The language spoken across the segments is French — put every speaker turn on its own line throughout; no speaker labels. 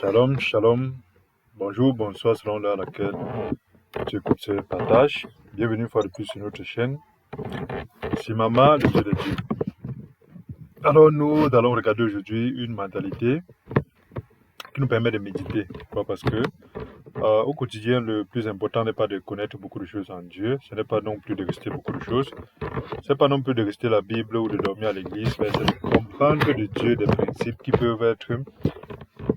Shalom, shalom. Bonjour, bonsoir selon l'heure à laquelle tu écoutes ce partage. Bienvenue une fois de plus sur notre chaîne. C'est Mama, le Dieu de Dieu. Alors nous allons regarder aujourd'hui une mentalité qui nous permet de méditer. Pourquoi? Parce que au quotidien, le plus important n'est pas de connaître beaucoup de choses en Dieu. Ce n'est pas non plus de rester beaucoup de choses. Ce n'est pas non plus de rester la Bible ou de dormir à l'église, mais c'est de comprendre de Dieu des principes qui peuvent être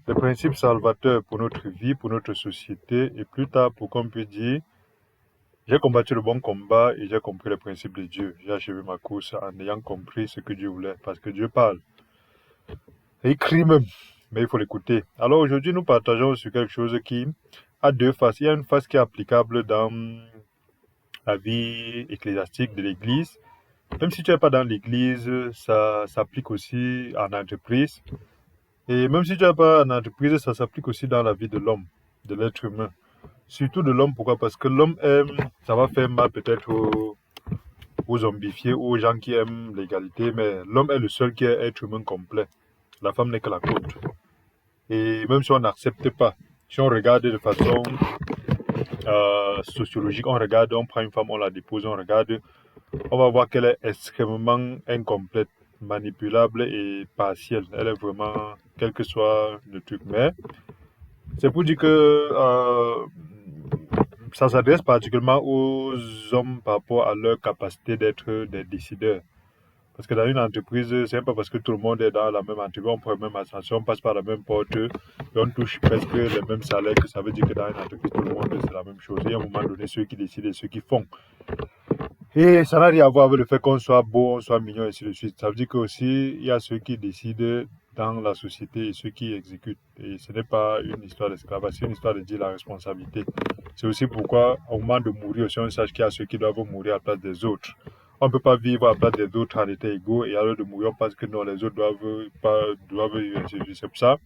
des principes salvateurs pour notre vie, pour notre société, et plus tard pour qu'on puisse dire j'ai combattu le bon combat et j'ai compris les principes de Dieu. J'ai achevé ma course en ayant compris ce que Dieu voulait, parce que Dieu parle. Et il crie même, mais il faut l'écouter. Alors aujourd'hui, nous partageons sur quelque chose qui a deux faces. Il y a une face qui est applicable dans la vie ecclésiastique de l'Église. Même si tu n'es pas dans l'Église, ça s'applique aussi en entreprise. Et même si tu n'es pas en entreprise, ça s'applique aussi dans la vie de l'homme, de l'être humain. Surtout de l'homme, pourquoi? Parce que l'homme aime, ça va faire mal peut-être aux zombifiés, aux gens qui aiment l'égalité, mais l'homme est le seul qui est être humain complet. La femme n'est que la côte. Et même si on n'accepte pas, si on regarde de façon sociologique, on prend une femme, on la dépose, on regarde, on va voir qu'elle est extrêmement incomplète, manipulable et partielle. Elle est vraiment, quel que soit le truc. Mais c'est pour dire que ça s'adresse particulièrement aux hommes par rapport à leur capacité d'être des décideurs. Parce que dans une entreprise, c'est pas parce que tout le monde est dans la même entreprise, on prend la même ascension, on passe par la même porte, et on touche presque les mêmes salaires, que ça veut dire que dans une entreprise, tout le monde, c'est la même chose. Et à un moment donné, ceux qui décident et ceux qui font. Et ça n'a rien à voir avec le fait qu'on soit beau, on soit mignon, et ainsi de suite. Ça veut dire qu'aussi, il y a ceux qui décident dans la société et ceux qui exécutent. Et ce n'est pas une histoire d'esclavage, c'est une histoire de dire la responsabilité. C'est aussi pourquoi, au moment de mourir, aussi, on sache qu'il y a ceux qui doivent mourir à la place des autres. On ne peut pas vivre à la place des autres en état égaux et alors de mourir, on pense que non, les autres doivent vivre ainsi de suite. C'est pour ça,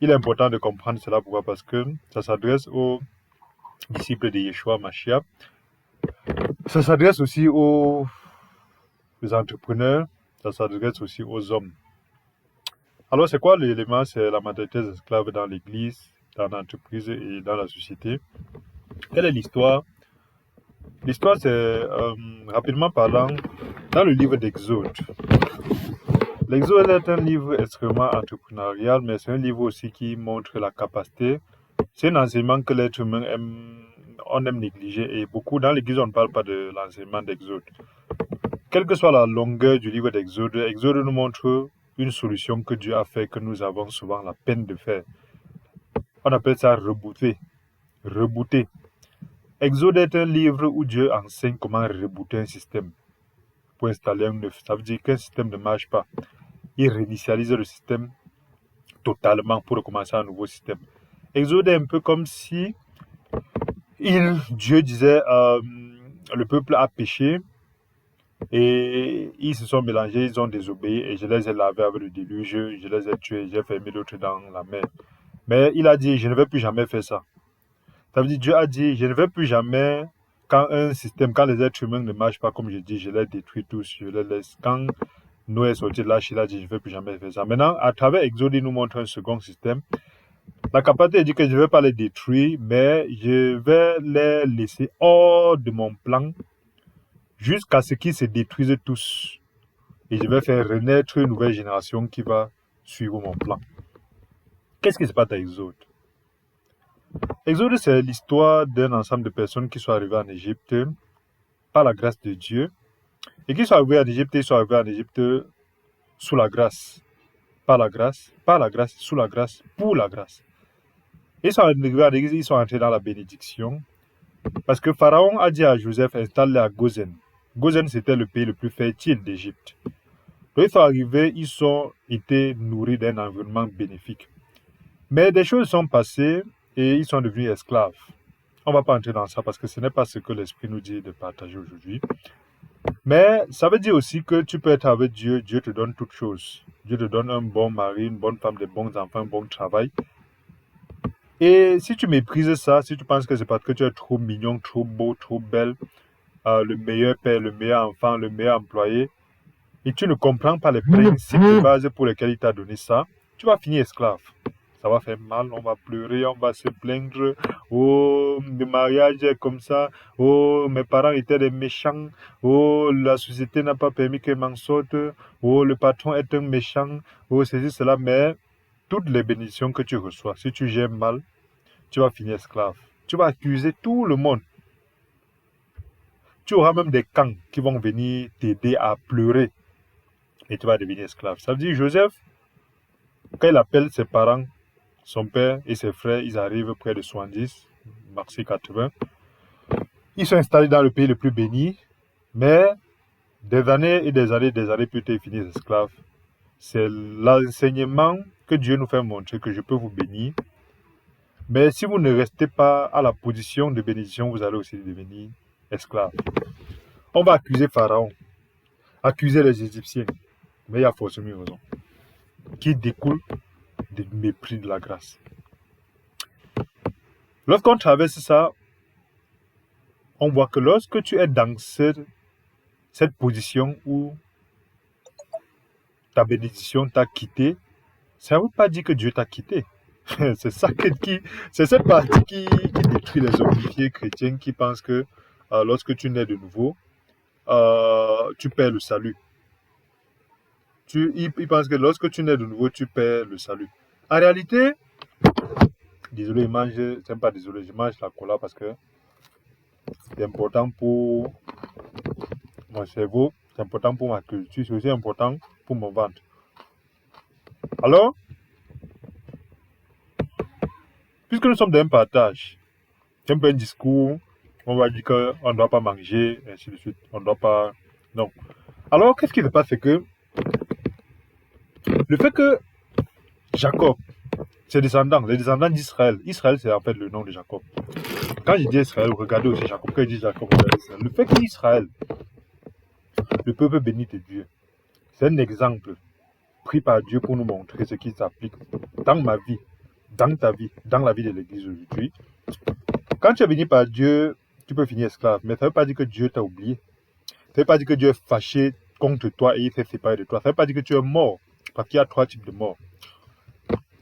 il est important de comprendre cela. Pourquoi? Parce que ça s'adresse aux disciples de Yeshua Mashiach. Ça s'adresse aussi aux entrepreneurs, ça s'adresse aussi aux hommes. Alors, c'est quoi l'élément? C'est la mentalité des esclaves dans l'église, dans l'entreprise et dans la société. Quelle est l'histoire? L'histoire, c'est, rapidement parlant, dans le livre d'Exode. L'Exode est un livre extrêmement entrepreneurial, mais c'est un livre aussi qui montre la capacité. C'est un enseignement que l'être humain on aime négliger, et beaucoup dans l'église, on ne parle pas de l'enseignement d'Exode. Quelle que soit la longueur du livre d'Exode, Exode nous montre une solution que Dieu a fait, que nous avons souvent la peine de faire. On appelle ça rebooter. Rebooter. Exode est un livre où Dieu enseigne comment rebooter un système pour installer un neuf. Ça veut dire qu'un système ne marche pas. Il réinitialise le système totalement pour recommencer un nouveau système. Exode est un peu comme si Dieu disait le peuple a péché et ils se sont mélangés, ils ont désobéi et je les ai lavés avec le déluge, je les ai tués, j'ai fermé l'autre dans la mer. Mais il a dit, je ne vais plus jamais faire ça. Ça veut dire, Dieu a dit, je ne vais plus jamais, quand les êtres humains ne marchent pas comme je dis, je les détruis tous, je les laisse. Quand Noé est sorti de là, il a dit, je ne vais plus jamais faire ça. Maintenant, à travers Exode, il nous montre un second système. La capacité dit que je ne vais pas les détruire, mais je vais les laisser hors de mon plan jusqu'à ce qu'ils se détruisent tous. Et je vais faire renaître une nouvelle génération qui va suivre mon plan. Qu'est-ce qui se passe à Exode? Exode, c'est l'histoire d'un ensemble de personnes qui sont arrivées en Égypte par la grâce de Dieu. Et qui sont arrivés en Égypte, ils sont arrivés en Égypte sous la grâce. Par la grâce, sous la grâce, pour la grâce. Ils sont arrivés en Égypte, ils sont entrés dans la bénédiction. Parce que Pharaon a dit à Joseph, installe-les à Gozen. Gozen, c'était le pays le plus fertile d'Égypte. Donc, ils sont arrivés, ils ont été nourris d'un environnement bénéfique. Mais des choses sont passées et ils sont devenus esclaves. On ne va pas entrer dans ça parce que ce n'est pas ce que l'Esprit nous dit de partager aujourd'hui. Mais ça veut dire aussi que tu peux être avec Dieu, Dieu te donne toutes choses. Dieu te donne un bon mari, une bonne femme, des bons enfants, un bon travail. Et si tu méprises ça, si tu penses que c'est parce que tu es trop mignon, trop beau, trop belle, le meilleur père, le meilleur enfant, le meilleur employé, et tu ne comprends pas les principes de base pour lesquels il t'a donné ça, tu vas finir esclave. ça va faire mal, on va pleurer, on va se plaindre. Oh, le mariage est comme ça. Oh, mes parents étaient des méchants. Oh, la société n'a pas permis que je m'en sorte. Oh, le patron est un méchant. Oh, c'est cela. Mais toutes les bénédictions que tu reçois, si tu gères mal, tu vas finir esclave. Tu vas accuser tout le monde. Tu auras même des camps qui vont venir t'aider à pleurer. Et tu vas devenir esclave. Ça veut dire, Joseph, quand il appelle ses parents, son père et ses frères, ils arrivent près de 70, maxi 80. Ils sont installés dans le pays le plus béni, mais des années et des années plus tard, ils finissent esclaves. C'est l'enseignement que Dieu nous fait montrer que je peux vous bénir. Mais si vous ne restez pas à la position de bénédiction, vous allez aussi devenir esclave. On va accuser Pharaon, accuser les Égyptiens, mais il y a forcément une raison qui découle du mépris de la grâce. Lorsqu'on traverse ça, on voit que lorsque tu es dans cette position où ta bénédiction t'a quitté, ça ne veut pas dire que Dieu t'a quitté. C'est cette partie qui détruit les hommifiés chrétiens qui pensent que lorsque tu nais de nouveau, tu perds le salut. Ils pensent que lorsque tu nais de nouveau, tu perds le salut. En réalité, désolé, je mange la cola parce que c'est important pour mon cerveau, c'est important pour ma culture, c'est aussi important pour mon ventre. Alors, puisque nous sommes dans un partage, c'est un peu un discours, on va dire qu'on ne doit pas manger, ainsi de suite, on ne doit pas... Non. Alors, qu'est-ce qui se passe, c'est que le fait que Jacob, les descendants d'Israël, Israël c'est en fait le nom de Jacob. Quand je dis Israël, regardez aussi Jacob, quand je dis Jacob, regardez Israël. Le fait qu'Israël, le peuple béni de Dieu, c'est un exemple pris par Dieu pour nous montrer ce qui s'applique dans ma vie, dans ta vie, dans la vie de l'Église aujourd'hui. Quand tu es béni par Dieu, tu peux finir esclave, mais ça ne veut pas dire que Dieu t'a oublié. Ça ne veut pas dire que Dieu est fâché contre toi et il s'est séparé de toi. Ça ne veut pas dire que tu es mort, parce qu'il y a 3 types de morts.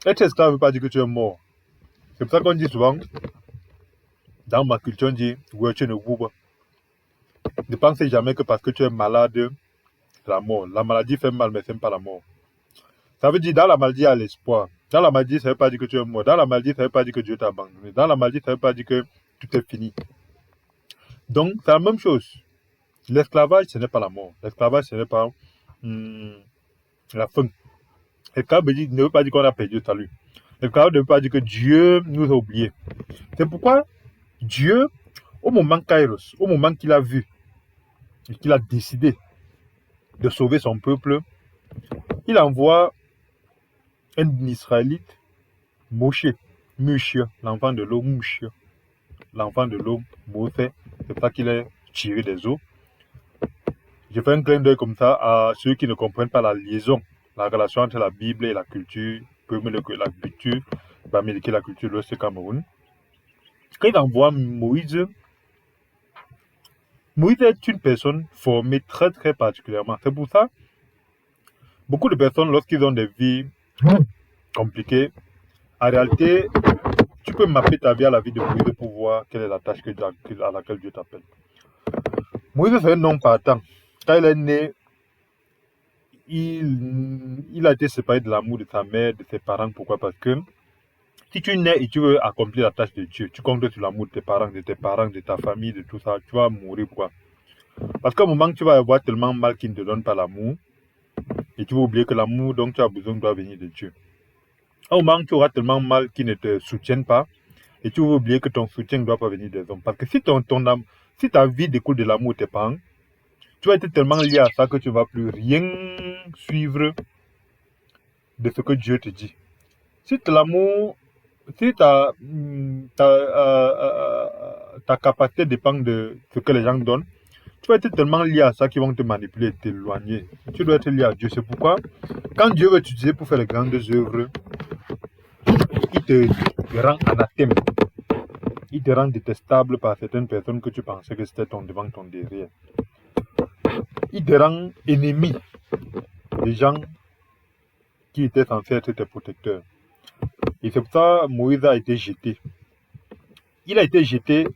Être esclave ne veut pas dire que tu es mort. C'est pour ça qu'on dit souvent, dans ma culture, on dit, tu ne bouges pas. Ne pensez jamais que parce que tu es malade, la mort. La maladie fait mal, mais ce n'est pas la mort. Ça veut dire, dans la maladie, il y a l'espoir. Dans la maladie, ça ne veut pas dire que tu es mort. Dans la maladie, ça ne veut pas dire que Dieu t'a abandonné. Dans la maladie, ça ne veut pas dire que tout est fini. Donc, c'est la même chose. L'esclavage, ce n'est pas la mort. L'esclavage, ce n'est pas la fin. L'esclavage ne veut pas dire qu'on a perdu le salut. L'esclavage ne veut pas dire que Dieu nous a oubliés. C'est pourquoi Dieu, au moment Kairos, au moment qu'il a vu, et qu'il a décidé de sauver son peuple, il envoie un Israélite, Moshe, l'enfant de l'eau, l'enfant de l'eau, Moshe, c'est pas qu'il est tiré des eaux. Je fais un clin d'œil comme ça à ceux qui ne comprennent pas la liaison, la relation entre la Bible et la culture, la culture d'Amérique et la culture de l'Ouest Cameroun. Quand il envoie Moïse est une personne formée très très particulièrement. C'est pour ça, beaucoup de personnes, lorsqu'ils ont des vies compliquées, en réalité, tu peux mapper ta vie à la vie de Moïse pour voir quelle est la tâche à laquelle Dieu t'appelle. Moïse, c'est un homme partant. Quand il est né, il a été séparé de l'amour de sa mère, de ses parents. Pourquoi? Parce que si tu nais et tu veux accomplir la tâche de Dieu, tu comptes sur l'amour de tes parents, de ta famille, de tout ça, tu vas mourir. Pourquoi? Parce qu'au moment que tu vas avoir tellement mal qu'il ne te donne pas l'amour, et tu vas oublier que l'amour dont tu as besoin doit venir de Dieu. Au moment où tu auras tellement mal qu'ils ne te soutiennent pas, et tu vas oublier que ton soutien ne doit pas venir des hommes. Parce que si ta vie découle de l'amour de tes parents, tu vas être tellement lié à ça que tu ne vas plus rien suivre de ce que Dieu te dit. Si l'amour, si ta capacité dépend de ce que les gens donnent, tu vas être tellement lié à ça qu'ils vont te manipuler et t'éloigner. Tu dois être lié à Dieu. C'est pourquoi, quand Dieu veut t'utiliser pour faire les grandes œuvres, il te rend anathème. Il te rend détestable par certaines personnes que tu pensais que c'était ton devant, ton derrière. Il te rend ennemi des gens qui étaient censés être tes protecteurs. Et c'est pour ça que Moïse a été jeté. Il a été jeté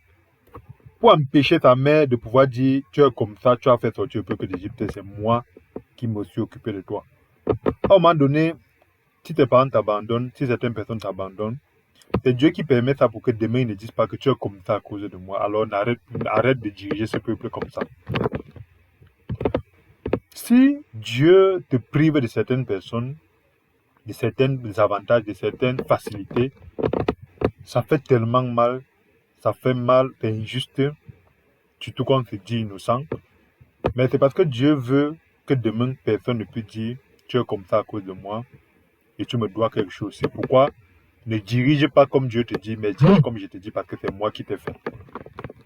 pour empêcher sa mère de pouvoir dire tu es comme ça, tu as fait sortir le peuple d'Égypte, c'est moi qui me suis occupé de toi. À un moment donné, si tes parents t'abandonnent, si certaines personnes t'abandonnent, c'est Dieu qui permet ça pour que demain ils ne disent pas que tu es comme ça à cause de moi. Alors arrête de diriger ce peuple comme ça. Si Dieu te prive de certaines personnes, de certains avantages, de certaines facilités, ça fait tellement mal, ça fait mal, c'est injuste, surtout quand on se dit innocent. Mais c'est parce que Dieu veut que demain, personne ne puisse dire tu es comme ça à cause de moi et tu me dois quelque chose. C'est pourquoi ne dirige pas comme Dieu te dit, mais dirige comme je te dis parce que c'est moi qui t'ai fait.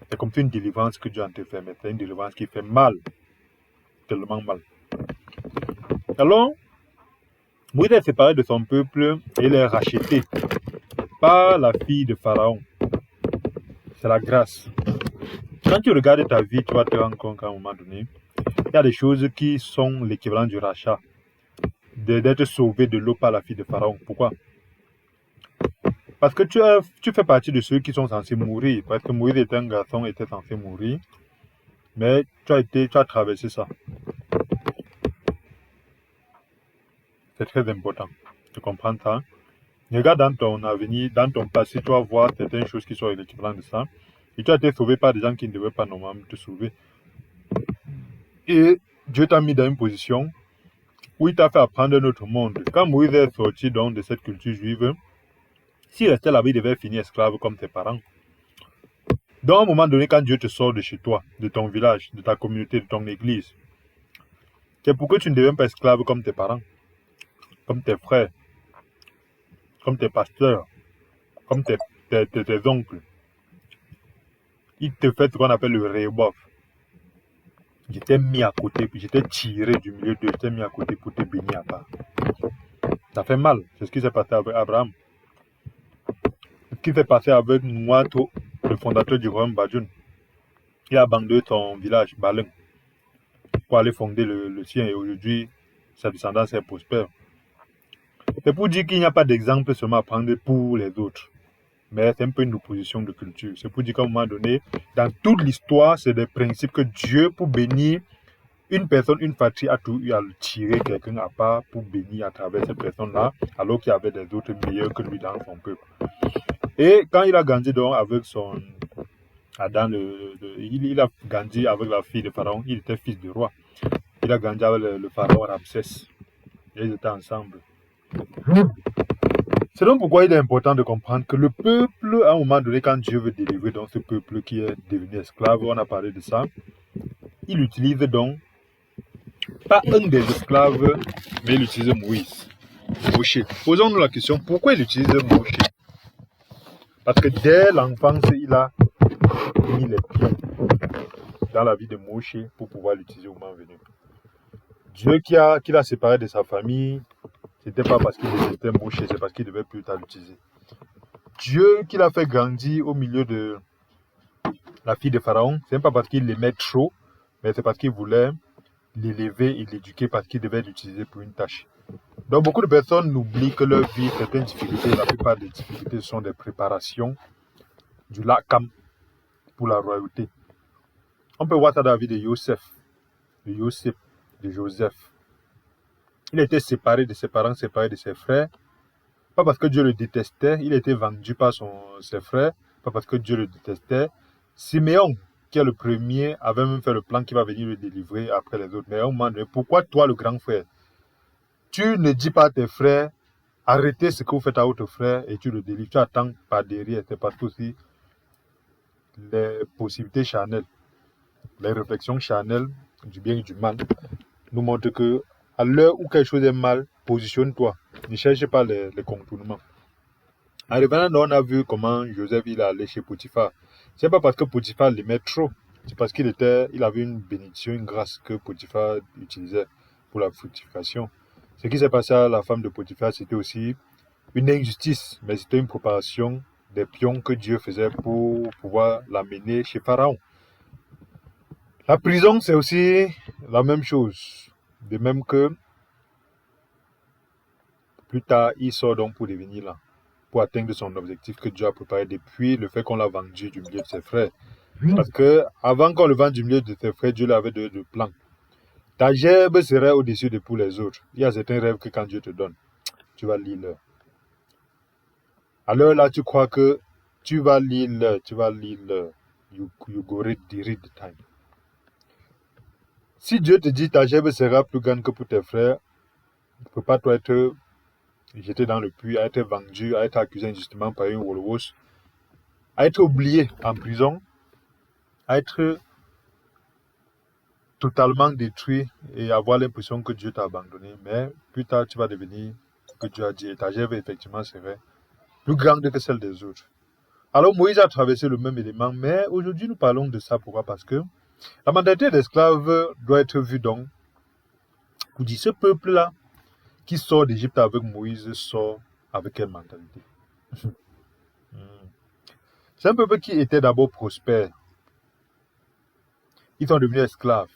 C'est comme une délivrance que Dieu en te fait, mais c'est une délivrance qui fait mal, tellement mal. Alors, Moïse est séparé de son peuple et il est racheté par la fille de Pharaon. C'est la grâce. Quand tu regardes ta vie, tu vas te rendre compte qu'à un moment donné, il y a des choses qui sont l'équivalent du rachat, d'être sauvé de l'eau par la fille de Pharaon. Pourquoi? Parce que tu fais partie de ceux qui sont censés mourir. Parce que Moïse était un garçon, était censé mourir. Mais tu as traversé ça. C'est très important de comprendre ça. Regarde dans ton avenir, dans ton passé, tu vas voir certaines choses qui sont l'équivalent de ça. Et tu as été sauvé par des gens qui ne devaient pas normalement te sauver. Et Dieu t'a mis dans une position où il t'a fait apprendre un autre monde. Quand Moïse est sorti donc de cette culture juive, s'il restait là-bas, il devait finir esclave comme tes parents. Donc, à un moment donné, quand Dieu te sort de chez toi, de ton village, de ta communauté, de ton église, c'est pour que tu ne deviennes pas esclave comme tes parents, comme tes frères, comme tes pasteurs, comme tes oncles. Il te fait ce qu'on appelle le rébof. J'étais mis à côté, puis j'étais tiré du milieu d'eux, j'étais mis à côté pour te bénir à part. Ça fait mal. C'est ce qui s'est passé avec Abraham. Ce qui s'est passé avec Mouato, le fondateur du royaume Badjoun. Il a abandonné son village, Balin, pour aller fonder le sien. Et aujourd'hui, sa descendance est prospère. C'est pour dire qu'il n'y a pas d'exemple seulement à prendre pour les autres. Mais c'est un peu une opposition de culture. C'est pour dire qu'à un moment donné, dans toute l'histoire, c'est des principes que Dieu, pour bénir une personne, une patrie, a tout eu à tirer quelqu'un à part pour bénir à travers cette personne-là, alors qu'il y avait des autres meilleurs que lui dans son peuple. Et quand il a grandi donc avec son Adam, il a grandi avec la fille de Pharaon, il était fils de roi. Il a grandi avec le Pharaon Ramsès. Et ils étaient ensemble. C'est donc pourquoi il est important de comprendre que le peuple, à un moment donné, quand Dieu veut délivrer donc ce peuple qui est devenu esclave, on a parlé de ça, il utilise donc pas un des esclaves, mais il utilise Moïse. Moshe. Posons-nous la question, pourquoi il utilise Moshe? Parce que dès l'enfance, il a mis les pieds dans la vie de Moshe pour pouvoir l'utiliser au moment venu. Dieu qui l'a séparé de sa famille, c'était pas parce qu'il était Moshe, c'est parce qu'il devait plus tard l'utiliser. Dieu qui l'a fait grandir au milieu de la fille de Pharaon, c'est pas parce qu'il l'aimait trop, mais c'est parce qu'il voulait l'élever et l'éduquer parce qu'il devait l'utiliser pour une tâche. Donc beaucoup de personnes oublient que leur vie, certaines difficultés, la plupart des difficultés sont des préparations du lakam pour la royauté. On peut voir ça dans la vie de Joseph, de Joseph. Il était séparé de ses parents, séparé de ses frères. Pas parce que Dieu le détestait, il était vendu par ses frères, pas parce que Dieu le détestait. Siméon, qui est le premier, avait même fait le plan qui va venir le délivrer après les autres. Mais à un moment donné, pourquoi toi, le grand frère, tu ne dis pas à tes frères, arrêtez ce que vous faites à votre frère et tu le délivres. Tu attends par derrière. C'est parce que aussi les possibilités charnelles, les réflexions charnelles du bien et du mal nous montrent que à l'heure où quelque chose est mal, positionne-toi. Ne cherche pas les contournements. En revenant, on a vu comment Joseph il allait chez Potiphar. C'est pas parce que Potiphar l'aimait trop, c'est parce qu'il avait une bénédiction, une grâce que Potiphar utilisait pour la fructification. Ce qui s'est passé à la femme de Potiphar, c'était aussi une injustice, mais c'était une préparation des pions que Dieu faisait pour pouvoir l'amener chez Pharaon. La prison, c'est aussi la même chose. De même que plus tard, il sort donc pour devenir là. pour atteindre son objectif que Dieu a préparé depuis le fait qu'on l'a vendu du milieu de ses frères. Parce que avant qu'on le vende du milieu de ses frères, Dieu l'avait donné le plan. Ta gerbe serait au-dessus de tous les autres. Il y a certains rêves que quand Dieu te donne, tu vas lire leur. Alors là, tu crois que tu vas lire leur. You go read the time. Si Dieu te dit ta gerbe sera plus grande que pour tes frères, prépare-toi à être jeté dans le puits, à être vendu, à être accusé injustement par une Wolwos, à être oublié en prison, à être totalement détruit et avoir l'impression que Dieu t'a abandonné. Mais plus tard, tu vas devenir que Dieu a dit. Et ta gerbe, effectivement, serait plus grande que celle des autres. Alors Moïse a traversé le même élément, mais aujourd'hui nous parlons de ça. Pourquoi? Parce que la mentalité d'esclave doit être vue donc pour dire ce peuple-là qui sort d'Égypte avec Moïse sort avec quelle mentalité? C'est un peuple qui était d'abord prospère. Ils sont devenus esclaves.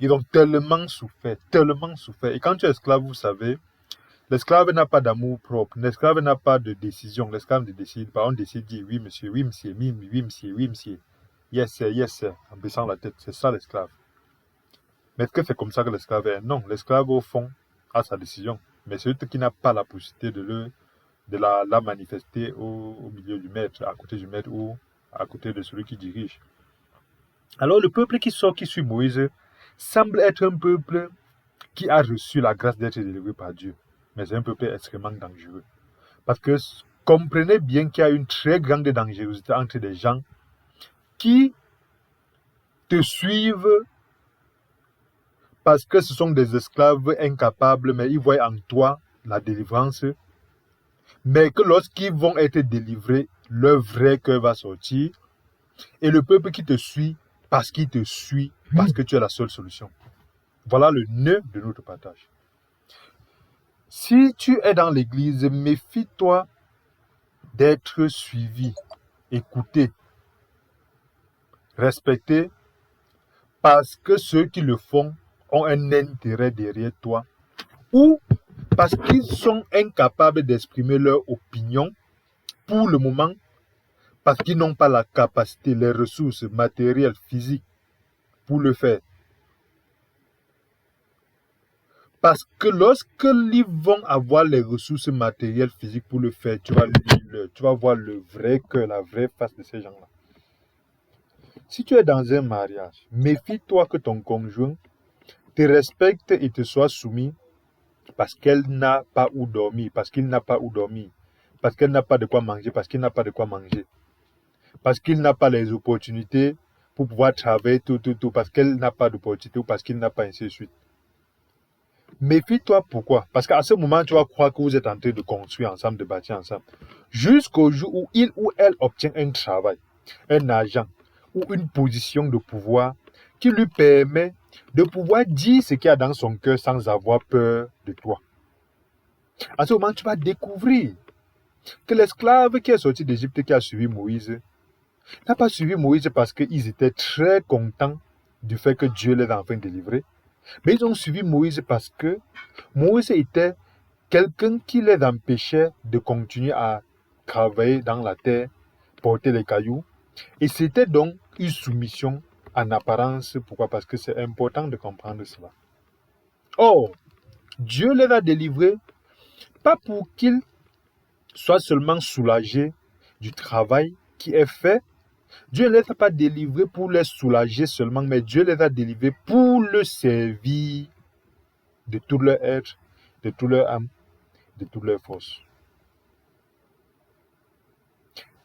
Ils ont tellement souffert. Et quand tu es esclave, vous savez, l'esclave n'a pas d'amour propre. L'esclave n'a pas de décision. L'esclave ne décide pas. On décide, dit oui monsieur, oui monsieur, oui monsieur, oui monsieur. Yes sir, en baissant la tête. C'est ça l'esclave. Mais est-ce que c'est comme ça que l'esclave est? Non, l'esclave au fond a sa décision. Mais celui qui n'a pas la possibilité de la manifester au milieu du maître, à côté du maître ou à côté de celui qui dirige. Alors le peuple qui sort, qui suit Moïse, semble être un peuple qui a reçu la grâce d'être délivré par Dieu. Mais c'est un peuple extrêmement dangereux. Parce que comprenez bien qu'il y a une très grande dangerosité entre des gens qui te suivent parce que ce sont des esclaves incapables, mais ils voient en toi la délivrance. Mais que lorsqu'ils vont être délivrés, leur vrai cœur va sortir. Et le peuple qui te suit, parce qu'il te suit, parce que tu es la seule solution. Voilà le nœud de notre partage. Si tu es dans l'église, méfie-toi d'être suivi, écouté, respecté, parce que ceux qui le font ont un intérêt derrière toi, ou parce qu'ils sont incapables d'exprimer leur opinion pour le moment, parce qu'ils n'ont pas la capacité, les ressources matérielles, physiques pour le faire. Parce que lorsqu'ils vont avoir les ressources matérielles, physiques pour le faire, tu vas voir le vrai cœur, la vraie face de ces gens-là. Si tu es dans un mariage, méfie-toi que ton conjoint te respecte et te soit soumis parce qu'elle n'a pas où dormir, parce qu'il n'a pas où dormir, parce qu'elle n'a pas de quoi manger, parce qu'il n'a pas de quoi manger, parce qu'il n'a pas les opportunités pour pouvoir travailler, tout, parce qu'elle n'a pas d'opportunité ou parce qu'il n'a pas, ainsi de suite. Méfie-toi, pourquoi? Parce qu'à ce moment, tu vas croire que vous êtes en train de construire ensemble, de bâtir ensemble. Jusqu'au jour où il ou elle obtient un travail, un argent ou une position de pouvoir qui lui permet de pouvoir dire ce qu'il y a dans son cœur sans avoir peur de toi. À ce moment, tu vas découvrir que l'esclave qui est sorti d'Égypte, qui a suivi Moïse, n'a pas suivi Moïse parce qu'ils étaient très contents du fait que Dieu les a enfin délivrés. Mais ils ont suivi Moïse parce que Moïse était quelqu'un qui les empêchait de continuer à travailler dans la terre, porter les cailloux. Et c'était donc une soumission en apparence. Pourquoi? Parce que c'est important de comprendre cela. Or, Dieu les a délivrés, pas pour qu'ils soient seulement soulagés du travail qui est fait. Dieu ne les a pas délivrés pour les soulager seulement, mais Dieu les a délivrés pour le servir de tout leur être, de toute leur âme, de toute leur force.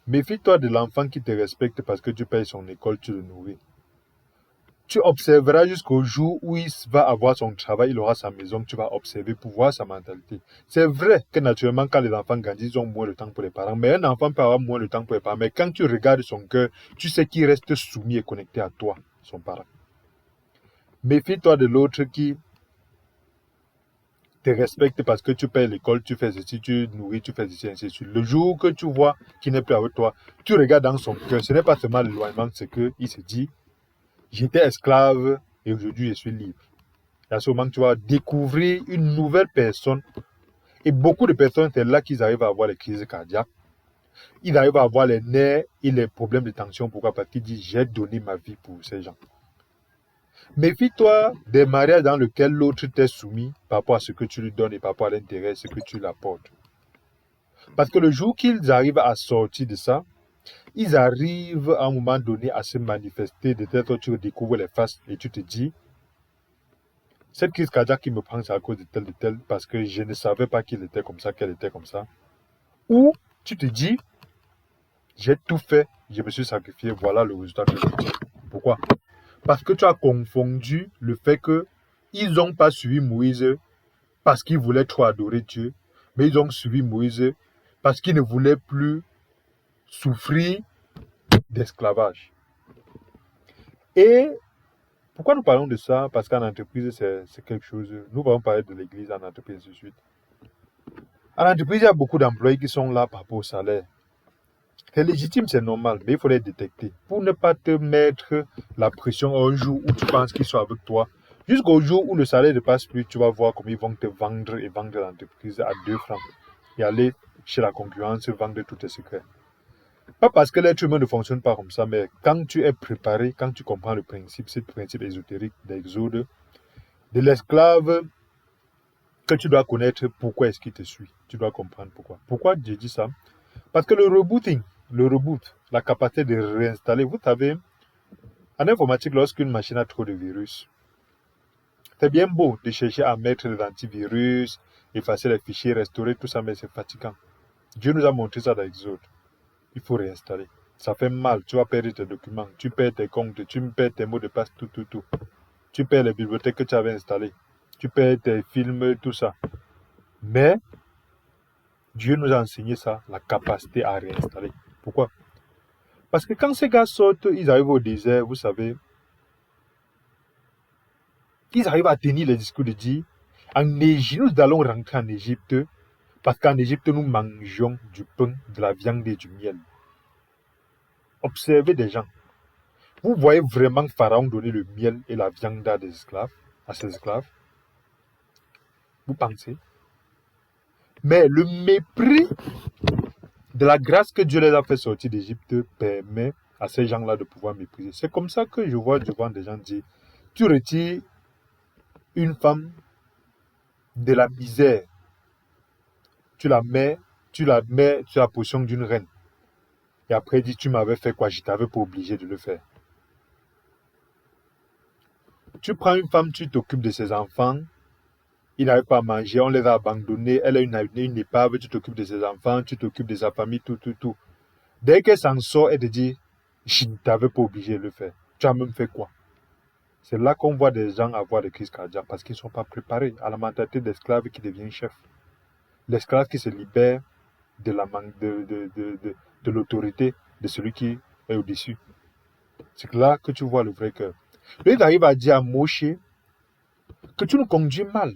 Méfie-toi de l'enfant qui te respecte parce que tu payes son école, tu le nourris. Tu observeras jusqu'au jour où il va avoir son travail, il aura sa maison, tu vas observer pour voir sa mentalité. C'est vrai que naturellement, quand les enfants grandissent, ils ont moins de temps pour les parents, mais un enfant peut avoir moins de temps pour les parents. Mais quand tu regardes son cœur, tu sais qu'il reste soumis et connecté à toi, son parent. Méfie-toi de l'autre qui te respecte parce que tu payes l'école, tu fais ceci, tu nourris, tu fais ceci, ainsi de suite. Le jour que tu vois qu'il n'est plus avec toi, tu regardes dans son cœur. Ce n'est pas seulement l'éloignement, c'est qu'il se dit, j'étais esclave et aujourd'hui je suis libre. Et à ce moment, tu vas découvrir une nouvelle personne Et beaucoup de personnes, c'est là qu'ils arrivent à avoir les crises cardiaques. Ils arrivent à avoir les nerfs et les problèmes de tension. Pourquoi? Parce qu'ils disent, j'ai donné ma vie pour ces gens. Méfie-toi des mariages dans lesquels l'autre t'est soumis par rapport à ce que tu lui donnes et par rapport à l'intérêt, ce que tu lui apportes. Parce que le jour qu'ils arrivent à sortir de ça, ils arrivent à un moment donné à se manifester de telle sorte que tu découvres les faces et tu te dis, cette crise cardiaque qui me prend, c'est à cause de tel, parce que je ne savais pas qu'il était comme ça, qu'elle était comme ça. Ou tu te dis, j'ai tout fait, je me suis sacrifié, voilà le résultat que j'ai. Pourquoi? Parce que tu as confondu le fait qu'ils n'ont pas suivi Moïse parce qu'ils voulaient trop adorer Dieu, mais ils ont suivi Moïse parce qu'ils ne voulaient plus souffrir d'esclavage. Et pourquoi nous parlons de ça? Parce qu'en entreprise, c'est quelque chose. Nous allons parler de l'église en entreprise tout de suite. En entreprise, il y a beaucoup d'employés qui sont là par rapport au salaire. C'est légitime, c'est normal, mais il faut les détecter pour ne pas te mettre la pression un jour où tu penses qu'ils sont avec toi. Jusqu'au jour où le salaire ne passe plus, tu vas voir comment ils vont te vendre et vendre l'entreprise à 2 francs et aller chez la concurrence vendre tous tes secrets. Pas parce que l'être humain ne fonctionne pas comme ça, mais quand tu es préparé, quand tu comprends le principe, ce principe ésotérique d'Exode, de l'esclave, que tu dois connaître pourquoi est-ce qu'il te suit. Tu dois comprendre pourquoi. Pourquoi je dis ça? Parce que le rebooting, le reboot, la capacité de réinstaller, vous savez, en informatique, lorsqu'une machine a trop de virus, c'est bien beau de chercher à mettre l'antivirus, effacer les fichiers, restaurer tout ça, mais c'est fatigant. Dieu nous a montré ça dans Exode. Il faut réinstaller. Ça fait mal, tu vas perdre tes documents, tu perds tes comptes, tu perds tes mots de passe, tout. Tu perds les bibliothèques que tu avais installées, tu perds tes films, tout ça. Mais Dieu nous a enseigné ça, la capacité à réinstaller. Pourquoi? Parce que quand ces gars sortent, ils arrivent au désert, vous savez, ils arrivent à tenir les discours de dire, en Égypte, nous allons rentrer en Égypte, parce qu'en Égypte, nous mangeons du pain, de la viande et du miel. Observez des gens. Vous voyez vraiment Pharaon donner le miel et la viande à ses esclaves? Vous pensez? Mais le mépris de la grâce que Dieu les a fait sortir d'Égypte permet à ces gens-là de pouvoir mépriser. C'est comme ça que je vois devant des gens dire, tu retires une femme de la misère, tu la mets sur la position d'une reine. Et après, dis, tu m'avais fait quoi? Je t'avais pas obligé de le faire. Tu prends une femme, tu t'occupes de ses enfants, ils n'arrivent pas à manger, on les a abandonnés, elle a une épave, tu t'occupes de ses enfants, tu t'occupes de sa famille, tout. Dès qu'elle s'en sort, elle te dit, je ne t'avais pas obligé de le faire. Tu as même fait quoi? C'est là qu'on voit des gens avoir des crises cardiaques parce qu'ils ne sont pas préparés à la mentalité d'esclave qui devient chef. L'esclave qui se libère de l'autorité de celui qui est au-dessus. C'est là que tu vois le vrai cœur. Lui, il arrive à dire à Moshe que tu nous conduis mal.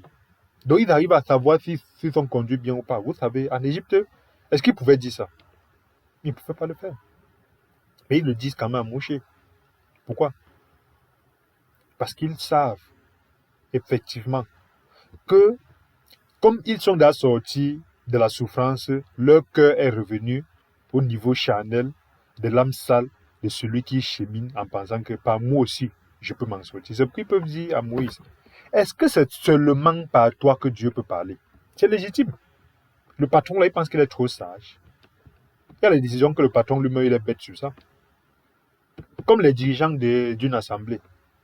Donc, il arrive à savoir s'ils sont conduits bien ou pas. Vous savez, en Égypte, est-ce qu'ils pouvaient dire ça? Ils ne pouvaient pas le faire. Mais ils le disent quand même à Moshe. Pourquoi? Parce qu'ils savent effectivement que, comme ils sont déjà sortis de la souffrance, leur cœur est revenu au niveau charnel de l'âme sale de celui qui chemine en pensant que par moi aussi, je peux m'en sortir. C'est pourquoi ils peuvent dire à Moïse, est-ce que c'est seulement par toi que Dieu peut parler? C'est légitime. Le patron, là, il pense qu'il est trop sage. Il y a les décisions que le patron lui-même, il est bête sur ça. Comme les dirigeants d'une assemblée.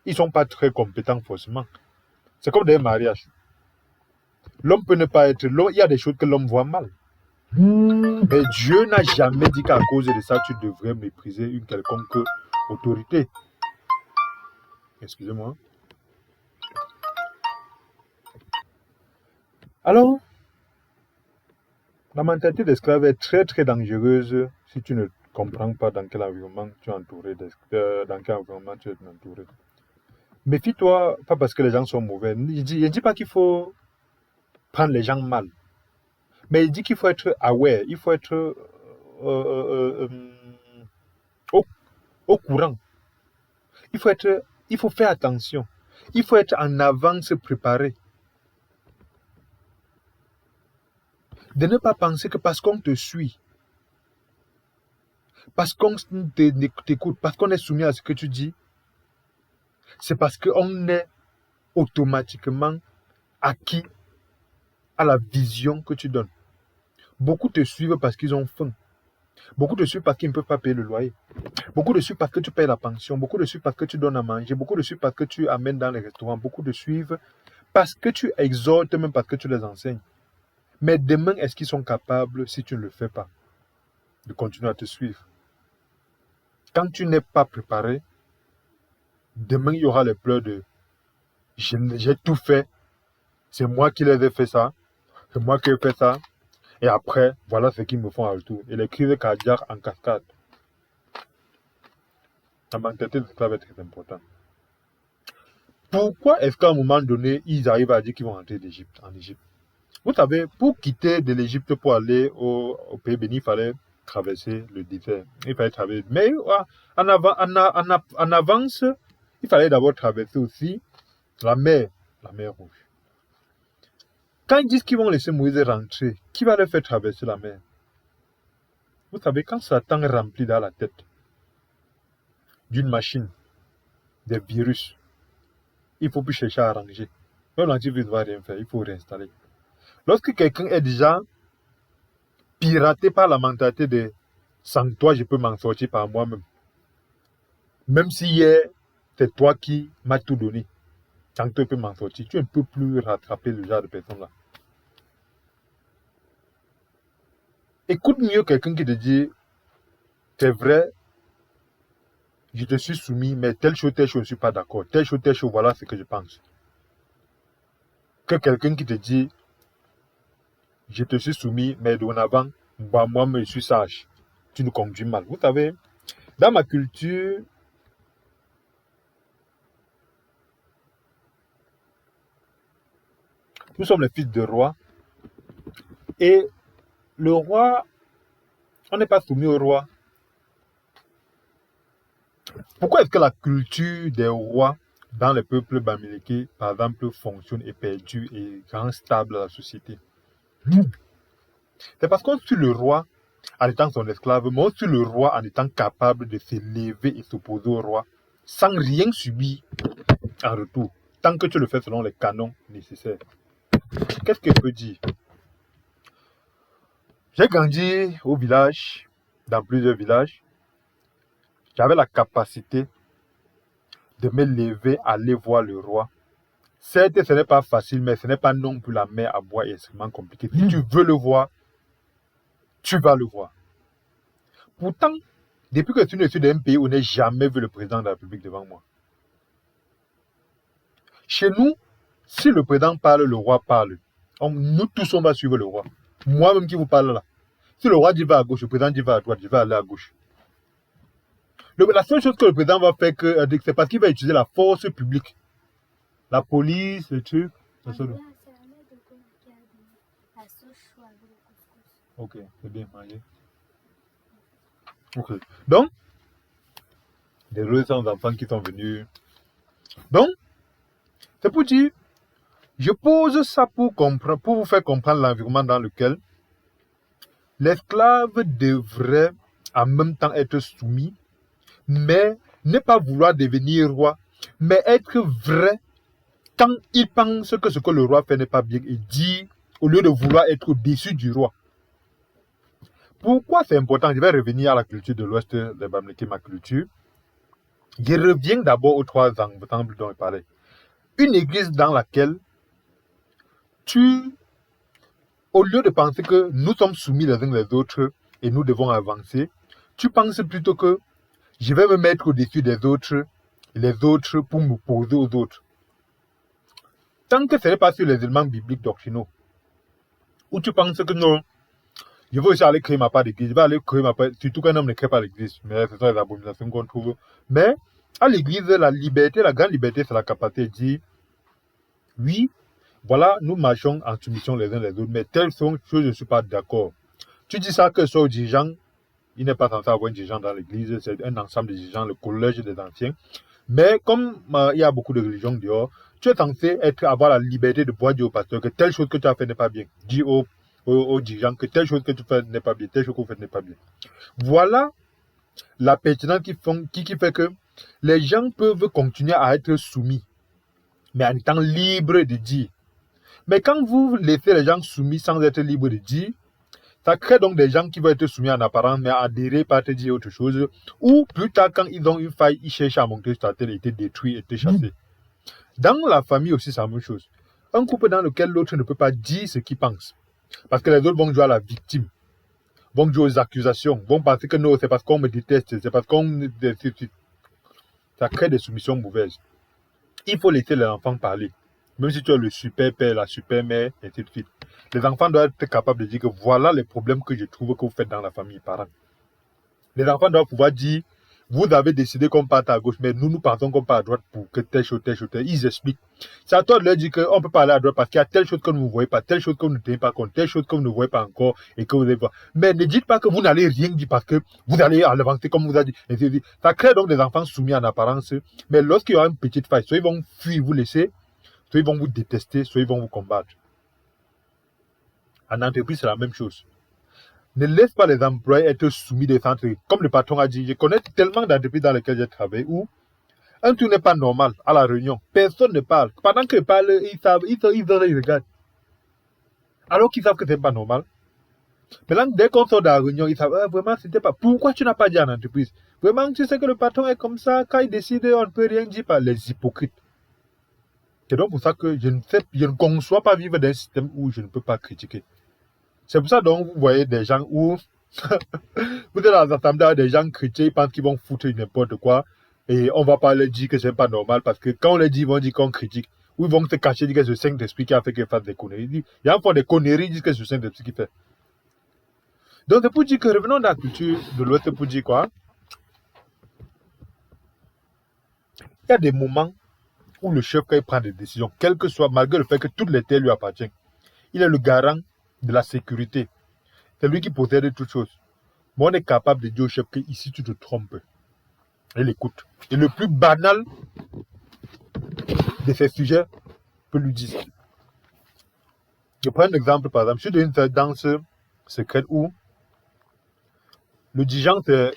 Ils ne sont pas très compétents forcément. C'est comme des mariages. L'homme peut ne pas être... Il y a des choses que l'homme voit mal. Mais Dieu n'a jamais dit qu'à cause de ça, tu devrais mépriser une quelconque autorité. Excusez-moi. Alors, la mentalité d'esclave est très très dangereuse si tu ne comprends pas dans quel environnement tu es entouré, dans quel environnement tu es entouré. Méfie-toi, pas parce que les gens sont mauvais. Je ne dis pas qu'il faut prendre les gens mal. Mais il dit qu'il faut être aware, il faut être au courant. Il faut faire attention. Il faut être en avance préparé. De ne pas penser que parce qu'on te suit, parce qu'on t'écoute, parce qu'on est soumis à ce que tu dis, c'est parce qu'on est automatiquement acquis à la vision que tu donnes. Beaucoup te suivent parce qu'ils ont faim. Beaucoup te suivent parce qu'ils ne peuvent pas payer le loyer. Beaucoup te suivent parce que tu payes la pension. Beaucoup te suivent parce que tu donnes à manger. Beaucoup te suivent parce que tu amènes dans les restaurants. Beaucoup te suivent parce que tu exhortes, même parce que tu les enseignes. Mais demain, est-ce qu'ils sont capables, si tu ne le fais pas, de continuer à te suivre? Quand tu n'es pas préparé, demain, il y aura les pleurs de « j'ai tout fait, c'est moi qui les ai fait ça, c'est moi qui ai fait ça, et après, voilà ce qu'ils me font à retour. » Et les crises cardiaques en cascade. La mentalité de l'esclave est très importante. Pourquoi est-ce qu'à un moment donné, ils arrivent à dire qu'ils vont rentrer en Égypte? Vous savez, pour quitter de l'Égypte pour aller au pays béni, il fallait traverser le désert. Il fallait traverser. Mais en avance, il fallait d'abord traverser aussi la mer Rouge. Quand ils disent qu'ils vont laisser Moïse rentrer, qui va leur faire traverser la mer? Vous savez, quand Satan est rempli dans la tête d'une machine, des virus, il ne faut plus chercher à arranger. Même l'antivirus ne va rien faire, il faut réinstaller. Lorsque quelqu'un est déjà piraté par la mentalité de « sans toi, je peux m'en sortir par moi-même », même si c'est toi qui m'as tout donné, sans toi, je peux m'en sortir, tu ne peux plus rattraper le genre de personne-là. Écoute mieux quelqu'un qui te dit « c'est vrai, je te suis soumis, mais telle chose, je ne suis pas d'accord. Telle chose, voilà ce que je pense. » Que quelqu'un qui te dit « je te suis soumis, mais dorénavant, moi, je suis sage. » Tu nous conduis mal. Vous savez, dans ma culture, nous sommes les fils de roi. Et le roi, on n'est pas soumis au roi. Pourquoi est-ce que la culture des rois dans les peuples bamileke, par exemple, fonctionne et perdure et rend stable la société? C'est parce qu'on suit le roi en étant son esclave, mais on suit le roi en étant capable de s'élever et s'opposer au roi sans rien subir en retour, tant que tu le fais selon les canons nécessaires. Qu'est-ce que je peux dire? J'ai grandi au village, dans plusieurs villages. J'avais la capacité de me lever, aller voir le roi. Certes, ce n'est pas facile, mais ce n'est pas non plus la mer à boire extrêmement compliquée. Si tu veux le voir, tu vas le voir. Pourtant, depuis que je suis dans un pays où je n'ai jamais vu le président de la République devant moi. Chez nous, si le président parle, le roi parle. Nous tous, on va suivre le roi. Moi-même qui vous parle là. Si le roi dit va à gauche, le président dit va à droite, je vais aller à gauche. La seule chose que le président va faire, c'est parce qu'il va utiliser la force publique. La police, le truc. Ok, c'est bien mangé. Ok. Donc, des sans enfants qui sont venus. Donc, c'est pour dire, je pose ça pour vous faire comprendre l'environnement dans lequel l'esclave devrait en même temps être soumis, mais ne pas vouloir devenir roi, mais être vrai quand il pense que ce que le roi fait n'est pas bien et dit, au lieu de vouloir être au-dessus du roi. Pourquoi c'est important? Je vais revenir à la culture de l'Ouest de Bamileke, ma culture. Je reviens d'abord aux 3 exemples dont je parlais. Une église dans laquelle au lieu de penser que nous sommes soumis les uns les autres et nous devons avancer, tu penses plutôt que je vais me mettre au-dessus des autres, les autres pour m'opposer aux autres. Tant que ce n'est pas sur les éléments bibliques doctrinaux, où tu penses que non, je veux aussi aller créer ma part d'église, je vais aller créer ma part, surtout qu'un homme ne crée pas l'église, mais ce sont les abominations qu'on trouve. Mais à l'église, la liberté, la grande liberté, c'est la capacité de dire, oui, voilà, nous marchons en soumission les uns les autres, mais telles sont choses, je ne suis pas d'accord. Tu dis ça que soit dirigeant, il n'est pas censé avoir un dirigeant dans l'église, c'est un ensemble de dirigeants, le collège des anciens. Mais comme il y a beaucoup de religions dehors, tu es censé avoir la liberté de pouvoir dire au pasteur que telle chose que tu as fait n'est pas bien. Dis au aux dirigeants que telle chose que tu fais n'est pas bien, telle chose que vous faites n'est pas bien. Voilà la pertinence qui fait que les gens peuvent continuer à être soumis, mais en étant libres de dire. Mais quand vous laissez les gens soumis sans être libres de dire, ça crée donc des gens qui vont être soumis en apparence, mais adhérer, pas te dire autre chose. Ou plus tard, quand ils ont une faille, ils cherchent à monter sur la tête, été détruits, été chassés. Dans la famille aussi, c'est la même chose. Un couple dans lequel l'autre ne peut pas dire ce qu'il pense. Parce que les autres vont jouer à la victime, vont jouer aux accusations, vont penser que non, c'est parce qu'on me déteste, c'est parce qu'on... Ça crée des soumissions mauvaises. Il faut laisser les enfants parler. Même si tu es le super père, la super mère, et ainsi de suite. Les enfants doivent être capables de dire que voilà les problèmes que je trouve que vous faites dans la famille, parents. Les enfants doivent pouvoir dire, vous avez décidé qu'on parte à gauche, mais nous pensons qu'on part à droite pour que telle chose, telle chose, telle. Ils expliquent. C'est à toi de leur dire qu'on peut pas aller à droite parce qu'il y a telle chose que vous ne voyez pas, telle chose que vous ne tenez pas compte, telle chose que vous ne voyez pas encore et que vous allez voir. Mais ne dites pas que vous n'allez rien dire parce que vous allez avancer comme vous avez dit. Ça crée donc des enfants soumis en apparence. Mais lorsqu'il y aura une petite faille, soit ils vont fuir, vous laisser, soit ils vont vous détester, soit ils vont vous combattre. En entreprise, c'est la même chose. Ne laisse pas les employés être soumis des centres. Comme le patron a dit, je connais tellement d'entreprises dans lesquelles j'ai travaillé où un truc n'est pas normal à la réunion. Personne ne parle. Pendant qu'ils parlent, ils savent, ils regardent. Alors qu'ils savent que ce n'est pas normal. Maintenant, dès qu'on sort de la réunion, ils savent, vraiment, c'était pas. Pourquoi tu n'as pas dit en entreprise? Vraiment, tu sais que le patron est comme ça, quand il décide, on ne peut rien dire par les hypocrites. C'est donc pour ça que je ne conçois pas vivre dans un système où je ne peux pas critiquer. C'est pour ça donc vous voyez des gens où vous êtes dans l'assemblée, des gens chrétiens, ils pensent qu'ils vont foutre n'importe quoi et on va pas leur dire que c'est pas normal parce que quand on leur dit, ils vont dire qu'on critique ou ils vont se cacher, dire que c'est le Saint-Esprit qui a fait qu'ils fassent des conneries. Il y a encore des conneries, ils disent que c'est le Saint-Esprit qui fait. Donc c'est pour dire que revenons dans la culture de l'Ouest pour dire quoi? Il y a des moments où le chef, quand il prend des décisions, quel que soit, malgré le fait que toutes les terres lui appartiennent, il est le garant de la sécurité. C'est lui qui possède toutes choses. Mais on est capable de dire au chef que ici tu te trompes. Il écoute. Et le plus banal de ces sujets peut lui dire ça. Je prends un exemple, par exemple. Je suis dans une danse secrète où le dirigeant, c'est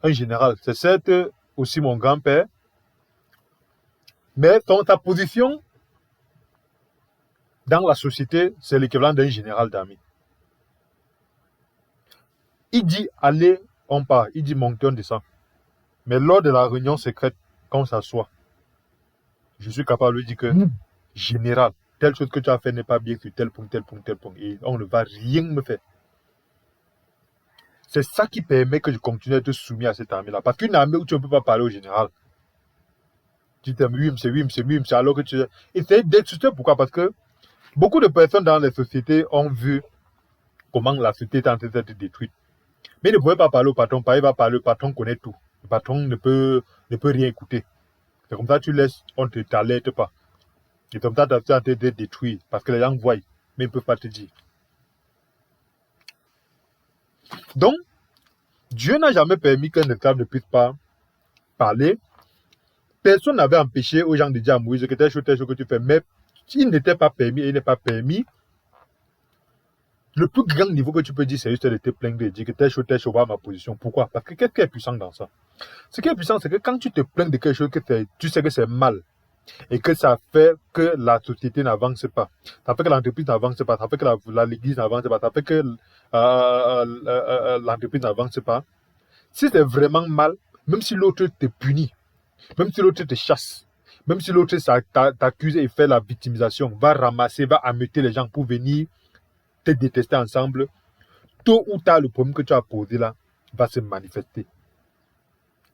un général. C'est certes aussi mon grand-père. Mais sa position dans la société, c'est l'équivalent d'un général d'armée. Il dit allez, on part. Il dit montez, on descend. Mais lors de la réunion secrète, quand on s'assoit, je suis capable de lui dire que général, telle chose que tu as fait n'est pas bien sur tel point, tel point, tel point. Et on ne va rien me faire. C'est ça qui permet que je continue à être soumis à cette armée-là. Parce qu'une armée où tu ne peux pas parler au général, tu te dis oui, monsieur, alors que tu... Et c'est d'être pourquoi? Parce que beaucoup de personnes dans les sociétés ont vu comment la société est en train d'être détruite. Mais il ne pouvait pas parler au patron, il va parler, le patron connaît tout. Le patron ne peut rien écouter. C'est comme ça que tu laisses, on ne t'alerte pas. Et comme ça, tu es en train d'être détruit. Parce que les gens voient, mais ils ne peuvent pas te dire. Donc, Dieu n'a jamais permis qu'un esclave ne puisse pas parler. Personne n'avait empêché aux gens de dire à Moïse que telle chose que tu fais. Mais il n'était pas permis et il n'est pas permis. Le plus grand niveau que tu peux dire, c'est juste de te plaindre et de dire que telle chose, voilà ma position. Pourquoi? Parce que qu'est-ce qui est puissant dans ça? Ce qui est puissant, c'est que quand tu te plains de quelque chose que tu sais que c'est mal et que ça fait que la société n'avance pas, ça fait que l'entreprise n'avance pas, ça fait que l'église n'avance pas, ça fait que l'entreprise n'avance pas. Si c'est vraiment mal, même si l'autre te punit, même si l'autre te chasse, même si l'autre t'accuse et fait la victimisation, va ramasser, va ameuter les gens pour venir te détester ensemble, tôt ou tard, le problème que tu as posé là va se manifester.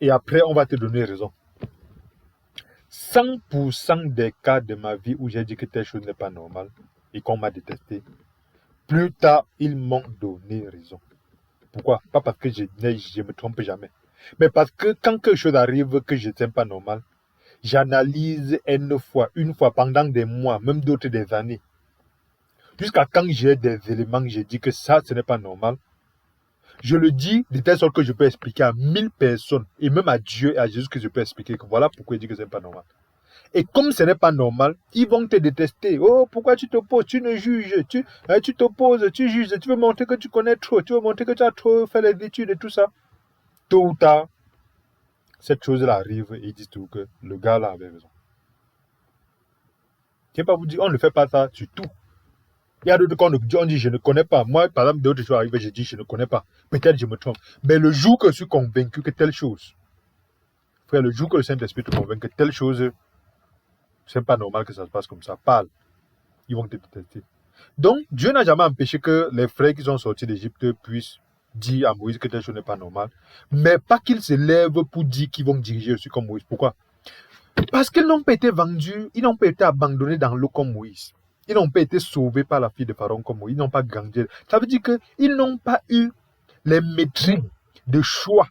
Et après, on va te donner raison. 100% des cas de ma vie où j'ai dit que telle chose n'est pas normale et qu'on m'a détesté, plus tard, ils m'ont donné raison. Pourquoi? Pas parce que je me trompe jamais. Mais parce que quand quelque chose arrive que je ne sais pas normal, j'analyse une fois, pendant des mois, même d'autres des années. Jusqu'à quand j'ai des éléments, j'ai dit que ça, ce n'est pas normal. Je le dis de telle sorte que je peux expliquer à 1000 personnes, et même à Dieu et à Jésus que je peux expliquer que voilà pourquoi il dit que ce n'est pas normal. Et comme ce n'est pas normal, ils vont te détester. Oh, pourquoi tu t'opposes? Tu ne juges, tu t'opposes, tu juges, tu veux montrer que tu connais trop, tu veux montrer que tu as trop fait les études et tout ça. Tôt ou tard, cette chose-là arrive et ils disent tout que le gars là avait raison. Je ne pas vous dire, on ne fait pas ça sur tout. Il y a d'autres qu'on dit je ne connais pas. Moi, par exemple, d'autres choses arrivent, je dis je ne connais pas. Peut-être je me trompe. Mais le jour que je suis convaincu que telle chose, frère, le jour que le Saint-Esprit te convainc que telle chose, c'est pas normal que ça se passe comme ça. Parle. Ils vont te détester. Donc, Dieu n'a jamais empêché que les frères qui sont sortis d'Égypte puissent dire à Moïse que telle chose n'est pas normale. Mais pas qu'ils se lèvent pour dire qu'ils vont diriger aussi comme Moïse. Pourquoi? Parce qu'ils n'ont pas été vendus, ils n'ont pas été abandonnés dans l'eau comme Moïse. Ils n'ont pas été sauvés par la fille de Pharaon comme Moïse. Ils n'ont pas grandi. Ça veut dire qu'ils n'ont pas eu les métriques de choix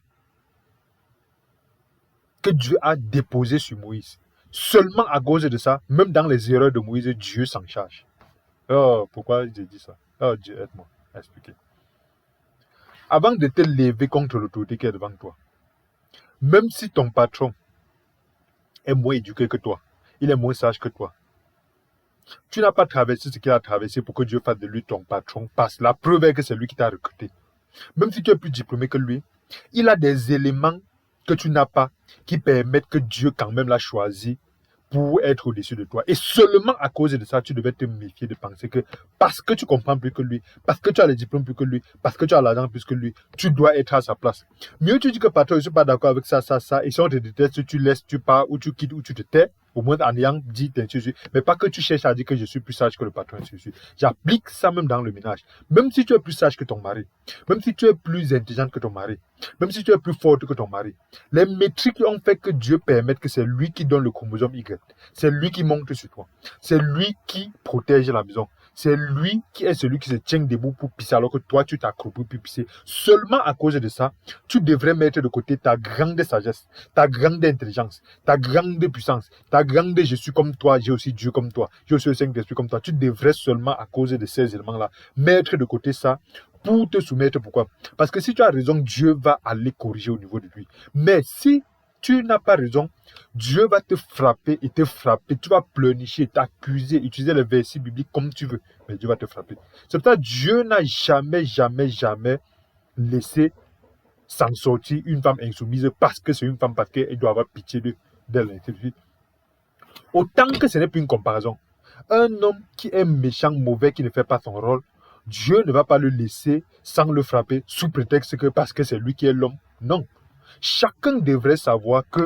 que Dieu a déposées sur Moïse. Seulement à cause de ça, même dans les erreurs de Moïse, Dieu s'en charge. Oh, pourquoi j'ai dit ça? Oh, Dieu, aide-moi à expliquer. Avant de te lever contre l'autorité qui est devant toi, même si ton patron est moins éduqué que toi, il est moins sage que toi, tu n'as pas traversé ce qu'il a traversé pour que Dieu fasse de lui ton patron, parce que la preuve est que c'est lui qui t'a recruté. Même si tu es plus diplômé que lui, il a des éléments que tu n'as pas qui permettent que Dieu quand même l'a choisi pour être au-dessus de toi. Et seulement à cause de ça, tu devais te méfier de penser que parce que tu comprends plus que lui, parce que tu as les diplômes plus que lui, parce que tu as l'argent plus que lui, tu dois être à sa place. Mieux tu dis que patron, je ne suis pas d'accord avec ça, et si on te déteste, tu laisses, tu pars, ou tu quittes, ou tu te tais, au moins en ayant dit ainsi, mais pas que tu cherches à dire que je suis plus sage que le patron, ainsi. J'applique ça même dans le ménage. Même si tu es plus sage que ton mari, même si tu es plus intelligente que ton mari, même si tu es plus forte que ton mari, les métriques ont fait que Dieu permette que c'est lui qui donne le chromosome Y. C'est lui qui monte sur toi. C'est lui qui protège la maison. C'est lui qui est celui qui se tient debout pour pisser alors que toi tu t'accroupis pour pisser. Seulement à cause de ça, tu devrais mettre de côté ta grande sagesse, ta grande intelligence, ta grande puissance, ta grande je suis comme toi, j'ai aussi Dieu comme toi, j'ai aussi le Saint-Esprit comme toi. Tu devrais seulement à cause de ces éléments-là mettre de côté ça pour te soumettre. Pourquoi? Parce que si tu as raison, Dieu va aller corriger au niveau de lui. Mais si tu n'as pas raison, Dieu va te frapper et te frapper. Tu vas pleurnicher, t'accuser, utiliser les versets bibliques comme tu veux. Mais Dieu va te frapper. C'est pour ça que Dieu n'a jamais, jamais, jamais laissé s'en sortir une femme insoumise parce que c'est une femme, parce qu'elle doit avoir pitié d'elle. Autant que ce n'est plus une comparaison. Un homme qui est méchant, mauvais, qui ne fait pas son rôle, Dieu ne va pas le laisser sans le frapper sous prétexte que parce que c'est lui qui est l'homme. Non. Chacun devrait savoir que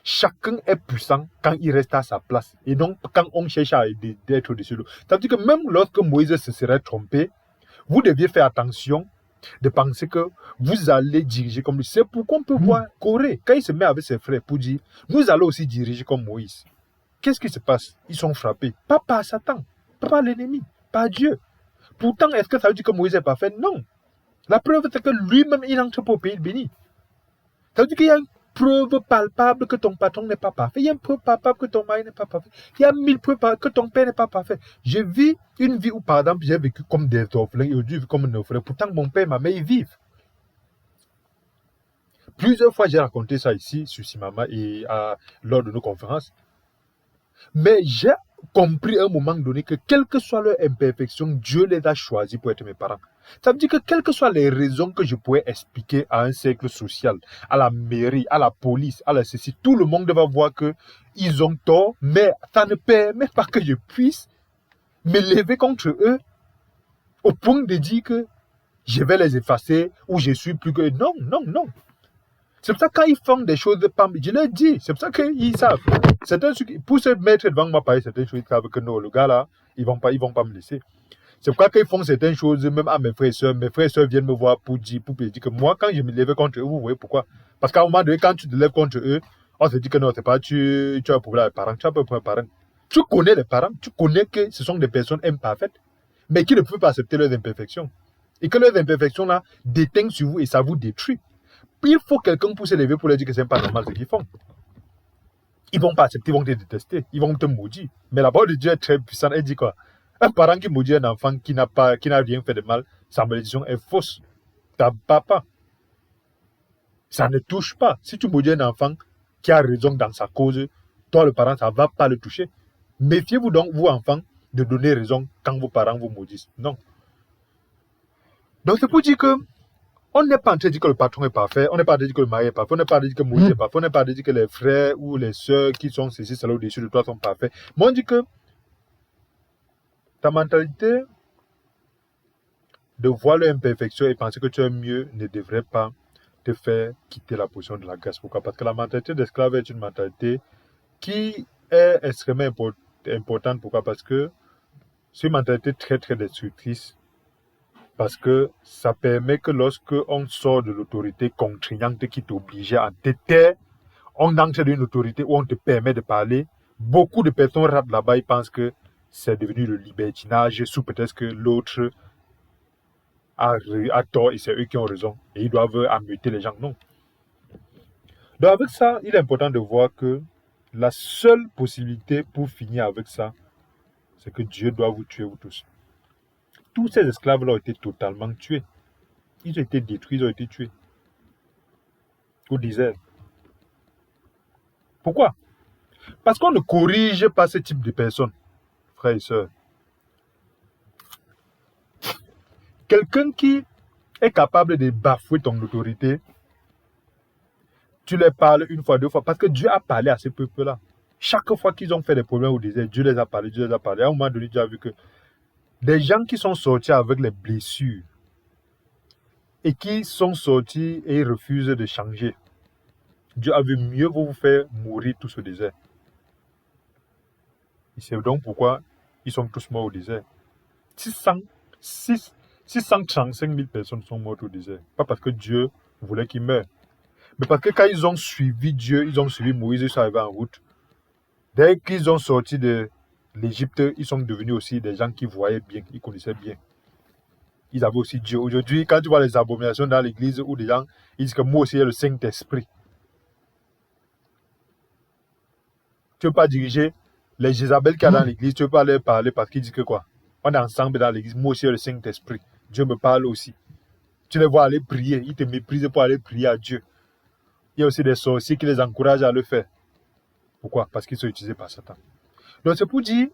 chacun est puissant quand il reste à sa place. Et donc, quand on cherche à être au-dessus de l'eau. Ça veut dire que même lorsque Moïse se serait trompé, vous deviez faire attention de penser que vous allez diriger comme lui. C'est pourquoi on peut voir Corée, quand il se met avec ses frères pour dire, nous allons aussi diriger comme Moïse. Qu'est-ce qui se passe? Ils sont frappés. Pas par Satan, pas par l'ennemi, par Dieu. Pourtant, est-ce que ça veut dire que Moïse est parfait? Non. La preuve, c'est que lui-même, il n'entre pas au pays béni. Ça veut dire qu'il y a une preuve palpable que ton patron n'est pas parfait. Il y a une preuve palpable que ton mari n'est pas parfait. Il y a 1000 preuves que ton père n'est pas parfait. Je vis une vie où, par exemple, j'ai vécu comme des orphelins et aujourd'hui, je vis comme un orphelin. Pourtant, mon père et ma mère, ils vivent. Plusieurs fois, j'ai raconté ça ici, sur Simama et lors de nos conférences. Mais j'ai compris à un moment donné que quelle que soit leur imperfection, Dieu les a choisis pour être mes parents. Ça veut dire que quelles que soient les raisons que je pourrais expliquer à un cercle social, à la mairie, à la police, à la ceci, tout le monde va voir qu'ils ont tort, mais ça ne permet pas que je puisse me lever contre eux au point de dire que je vais les effacer ou je suis plus que... Non, non, non. C'est pour ça que quand ils font des choses, je leur dis, c'est pour ça qu'ils savent. Pour se mettre devant moi, par certaines choses, ils savent que non, le gars là, ils vont pas me laisser. C'est pourquoi quand ils font certaines choses, même à mes frères et sœurs viennent me voir pour dire que moi, quand je me lève contre eux, vous voyez pourquoi? Parce qu'à un moment donné, quand tu te lèves contre eux, on se dit que non, c'est pas tu as un problème avec les parents, tu as un problème avec les parents. Tu connais les parents, tu connais que ce sont des personnes imparfaites, mais qui ne peuvent pas accepter leurs imperfections. Et que leurs imperfections là déteignent sur vous et ça vous détruit. Il faut quelqu'un pour se lever pour leur dire que c'est pas normal ce qu'ils font. Ils vont pas accepter, ils vont te détester, ils vont te maudire. Mais la parole de Dieu est très puissante. Elle dit quoi? Un parent qui maudit un enfant qui n'a rien fait de mal, sa malédiction est fausse. Ta papa. Ça ne touche pas. Si tu maudis un enfant qui a raison dans sa cause, toi, le parent, ça ne va pas le toucher. Méfiez-vous donc, vous, enfants, de donner raison quand vos parents vous maudissent. Non. Donc, c'est pour dire que on n'est pas en train de dire que le patron est parfait, on n'est pas en train de dire que le mari est parfait, on n'est pas en train de dire que Moïse est parfait, on n'est pas en train de dire que les frères ou les sœurs qui sont ceci, cela au-dessus de toi sont parfaits. Mais on dit que ta mentalité de voir l'imperfection et penser que tu es mieux ne devrait pas te faire quitter la position de la grâce. Pourquoi? Parce que la mentalité d'esclave est une mentalité qui est extrêmement importante. Pourquoi? Parce que c'est une mentalité très très destructrice. Parce que ça permet que lorsque on sort de l'autorité contraignante qui t'obligeait à te taire, on entre dans une autorité où on te permet de parler. Beaucoup de personnes ratent là-bas, ils pensent que c'est devenu le libertinage, sous peut-être que l'autre a tort et c'est eux qui ont raison. Et ils doivent ameuter les gens. Non. Donc avec ça, il est important de voir que la seule possibilité pour finir avec ça, c'est que Dieu doit vous tuer, vous tous. Tous ces esclaves-là ont été totalement tués. Ils ont été détruits, ils ont été tués. Au désert. Pourquoi? Parce qu'on ne corrige pas ce type de personnes, frères et sœurs. Quelqu'un qui est capable de bafouer ton autorité, tu leur parles une fois, deux fois, parce que Dieu a parlé à ce peuple-là. Chaque fois qu'ils ont fait des problèmes au désert, Dieu les a parlé, Dieu les a parlé. À un moment donné, Dieu a vu que des gens qui sont sortis avec les blessures et qui sont sortis et refusent de changer, Dieu a vu mieux vous faire mourir tous au désert. Et c'est donc pourquoi ils sont tous morts au désert. 635 000 personnes sont mortes au désert. Pas parce que Dieu voulait qu'ils meurent, mais parce que quand ils ont suivi Dieu, ils ont suivi Moïse, ils sont arrivés en route. Dès qu'ils ont sorti de l'Égypte, ils sont devenus aussi des gens qui voyaient bien, ils connaissaient bien. Ils avaient aussi Dieu. Aujourd'hui, quand tu vois les abominations dans l'église où des gens, ils disent que moi aussi, il y a le Saint-Esprit. Tu ne peux pas diriger les Jézabel qu'il y a dans l'église, tu ne peux pas leur parler parce qu'ils disent que quoi? On est ensemble dans l'église, moi aussi, il y a le Saint-Esprit. Dieu me parle aussi. Tu les vois aller prier, ils te méprisent pour aller prier à Dieu. Il y a aussi des sorciers qui les encouragent à le faire. Pourquoi? Parce qu'ils sont utilisés par Satan. Donc c'est pour dire,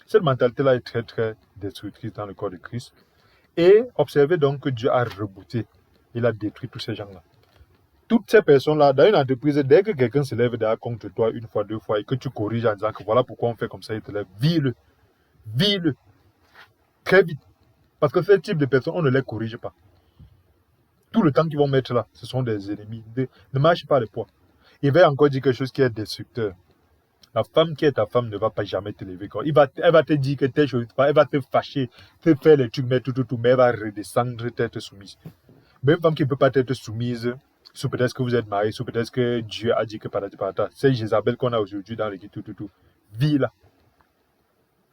cette mentalité-là est très très destructrice dans le corps de Christ. Et observez donc que Dieu a rebooté. Il a détruit tous ces gens-là. Toutes ces personnes-là, dans une entreprise, dès que quelqu'un se lève derrière contre toi une fois, deux fois, et que tu corriges en disant que voilà pourquoi on fait comme ça, il te lève, vis-le. Vis-le. Très vite. Parce que ce type de personnes, on ne les corrige pas. Tout le temps qu'ils vont mettre là, ce sont des ennemis. Ne marche pas le poids. Il va encore dire quelque chose qui est destructeur. La femme qui est ta femme ne va pas jamais te lever. Elle va te dire que telle chose, elle va te fâcher, te faire les trucs, mais tout, mais elle va redescendre, être soumise. Mais une femme qui ne peut pas être soumise, sous peut-être que vous êtes marié, sous peut-être que Dieu a dit que par là, c'est Jézabel qu'on a aujourd'hui dans l'église, tout. Vie là.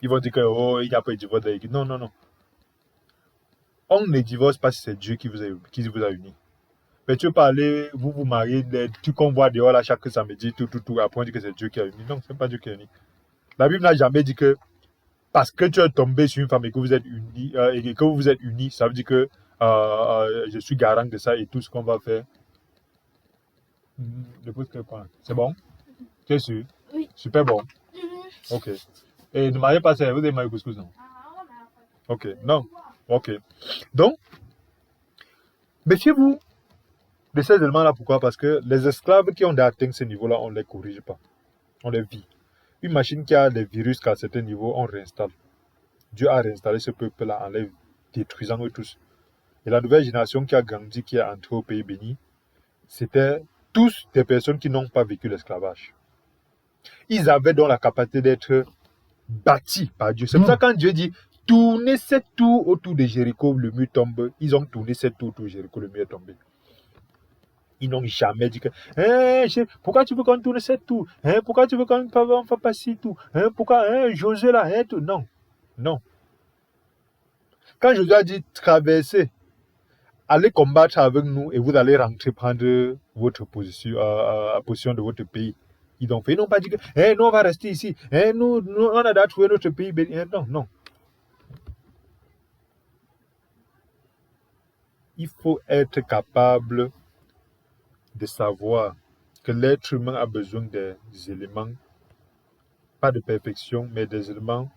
Ils vont dire que, oh, il n'y a pas de divorce dans l'église. Non, non, non. On ne divorce pas si c'est Dieu qui vous a unis. Mais tu peux pas aller, vous marier, tu convois dehors là chaque samedi, tout, après on dit que c'est Dieu qui a uni. Non, ce n'est pas Dieu qui a uni. La Bible n'a jamais dit que parce que tu es tombé sur une femme et que vous êtes unis, ça veut dire que je suis garant de ça et tout ce qu'on va faire. C'est bon? Tu es sûr? Oui. Super bon. Ok. Et ne mariez pas ça, vous avez marié couscous, non? Ok, non. Ok. Donc, méfiez-vous de ces éléments-là. Pourquoi? Parce que les esclaves qui ont atteint ce niveau-là, on ne les corrige pas. On les vit. Une machine qui a des virus qu'à certains niveaux, on réinstalle. Dieu a réinstallé ce peuple-là en les détruisant eux tous. Et la nouvelle génération qui a grandi, qui est entrée au pays béni, c'était tous des personnes qui n'ont pas vécu l'esclavage. Ils avaient donc la capacité d'être bâtis par Dieu. C'est pour ça que quand Dieu dit tournez cette tour autour de Jéricho, le mur tombe. Ils ont tourné cette tour autour de Jéricho, le mur est tombé. Ils n'ont jamais dit que pourquoi tu veux qu'on tourne cette tour? Pourquoi tu veux qu'on ne fasse pas ci tout? Pourquoi Josué là? Tout? Non. Non. Quand Josué a dit traverser, allez combattre avec nous et vous allez rentrer prendre votre position, la position de votre pays. Ils ont fait, ils n'ont pas dit que nous on va rester ici, nous on a déjà trouvé notre pays. Non, non. Il faut être capable de savoir que l'être humain a besoin des éléments pas de perfection, mais des éléments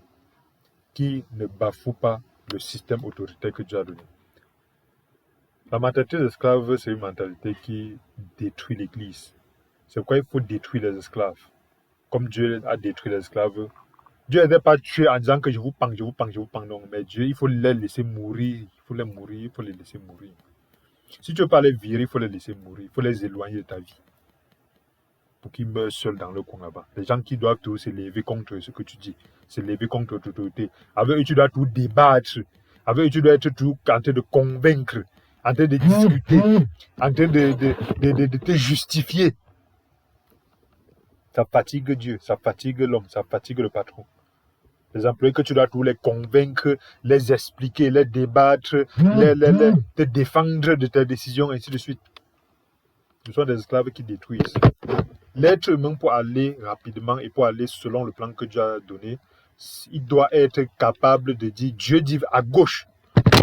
qui ne bafouent pas le système autoritaire que Dieu a donné. La mentalité d'esclave, c'est une mentalité qui détruit l'Église. C'est pourquoi il faut détruire les esclaves. Comme Dieu a détruit les esclaves. Dieu n'est pas tué en disant que je vous pends, je vous pends, je vous pends. Non, mais Dieu, il faut les laisser mourir. Il faut les mourir, il faut les laisser mourir. Si tu ne veux pas les virer, il faut les laisser mourir. Il faut les éloigner de ta vie. Pour qu'ils meurent seuls dans le coin là-bas. Les gens qui doivent toujours se lever contre ce que tu dis. Se lever contre l'autorité. Avec eux, tu dois tout débattre. Avec eux, tu dois être tout en train de convaincre. En train de discuter. En train de te justifier. Ça fatigue Dieu. Ça fatigue l'homme. Ça fatigue le patron. Les employés que tu dois tous les convaincre, les expliquer, les débattre, te défendre de tes décisions, ainsi de suite. Ce sont des esclaves qui détruisent. L'être humain, pour aller rapidement et pour aller selon le plan que Dieu a donné, il doit être capable de dire, Dieu dit à gauche.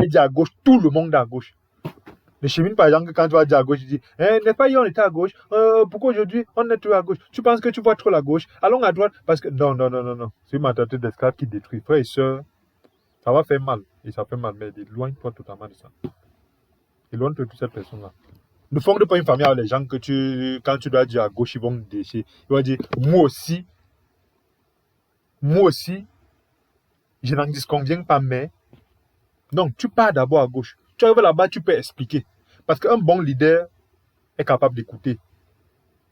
Il dit à gauche, tout le monde est à gauche. Le chemin, par exemple, quand tu vas dire à gauche, tu dis, n'est-ce pas hier on était à gauche, pourquoi aujourd'hui on est trop à gauche? Tu penses que tu vois trop la gauche, allons à droite, parce que non. C'est une mentalité d'esclave qui détruit. Frères et sœurs, ça va faire mal, et ça fait mal, mais éloigne-toi totalement de ça. Éloigne-toi de toute cette personne-là. Ne fonde pas une famille avec les gens que quand tu dois dire à gauche, ils vont déchirer. Ils vont dire, moi aussi, je n'en disconviens pas, mais non, tu pars d'abord à gauche. Tu arrives là-bas, tu peux expliquer. Parce qu'un bon leader est capable d'écouter